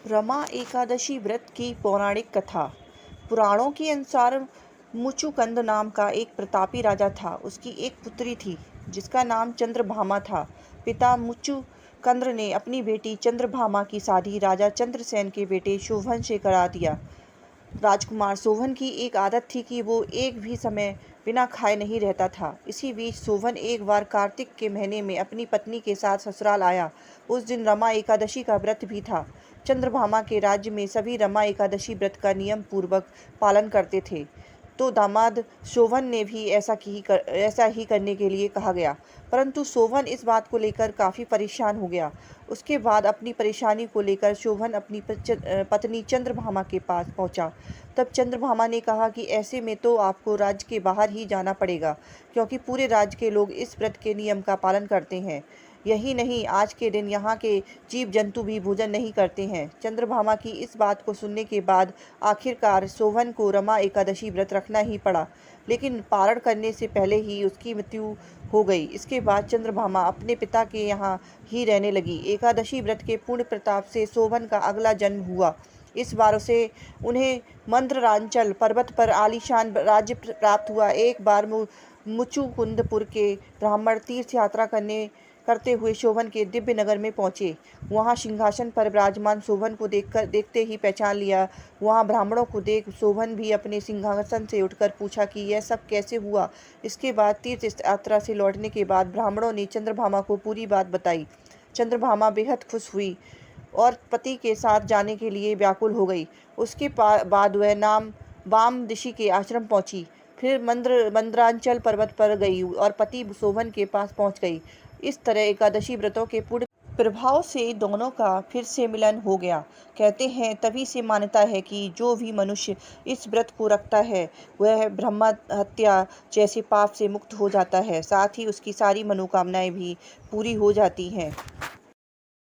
रमा एकादशी व्रत की पौराणिक कथा। पुराणों के अनुसार मुचुकुंद नाम का एक प्रतापी राजा था। उसकी एक पुत्री थी जिसका नाम चंद्रभामा था। पिता मुचुकुंद ने अपनी बेटी चंद्रभामा की शादी राजा चंद्रसेन के बेटे शोभन से करा दिया। राजकुमार शोभन की एक आदत थी कि वो एक भी समय बिना खाए नहीं रहता था। इसी बीच शोभन एक बार कार्तिक के महीने में अपनी पत्नी के साथ ससुराल आया। उस दिन रमा एकादशी का व्रत भी था। चंद्रभामा के राज्य में सभी रमा एकादशी व्रत का नियम पूर्वक पालन करते थे, तो दामाद शोभन ने भी ऐसा ही करने के लिए कहा गया। परंतु शोभन इस बात को लेकर काफ़ी परेशान हो गया। उसके बाद अपनी परेशानी को लेकर शोभन अपनी पत्नी चंद्रभामा के पास पहुंचा। तब चंद्रभामा ने कहा कि ऐसे में तो आपको राज्य के बाहर ही जाना पड़ेगा, क्योंकि पूरे राज्य के लोग इस व्रत के नियम का पालन करते हैं। यही नहीं, आज के दिन यहाँ के जीव जंतु भी भोजन नहीं करते हैं। चंद्रभामा की इस बात को सुनने के बाद आखिरकार शोभन को रमा एकादशी व्रत रखना ही पड़ा, लेकिन पारण करने से पहले ही उसकी मृत्यु हो गई। इसके बाद चंद्रभामा अपने पिता के यहाँ ही रहने लगी। एकादशी व्रत के पुण्य प्रताप से शोभन का अगला जन्म हुआ। इस बार उन्हें मंद्रांचल पर्वत पर आलीशान राज्य प्राप्त हुआ। एक बार मुचुकुंदपुर के ब्राह्मण तीर्थ यात्रा करते हुए शोभन के दिव्य नगर में पहुंचे। वहां सिंहासन पर विराजमान शोभन को देखते ही पहचान लिया। वहां ब्राह्मणों को देख शोभन भी अपने सिंहासन से उठकर पूछा कि यह सब कैसे हुआ। इसके बाद तीर्थ यात्रा से लौटने के बाद ब्राह्मणों ने चंद्रभामा को पूरी बात बताई। चंद्रभामा बेहद खुश हुई और पति के साथ जाने के लिए व्याकुल हो गई। उसके बाद वह वाम ऋषि के आश्रम पहुंची, फिर मंद्रांचल पर्वत पर गई और पति शोभन के पास पहुंच गई। इस तरह एकादशी व्रतों के पूर्ण प्रभाव से दोनों का फिर से मिलन हो गया। कहते हैं तभी से मान्यता है कि जो भी मनुष्य इस व्रत को रखता है वह ब्रह्म हत्या जैसे पाप से मुक्त हो जाता है, साथ ही उसकी सारी मनोकामनाएं भी पूरी हो जाती हैं।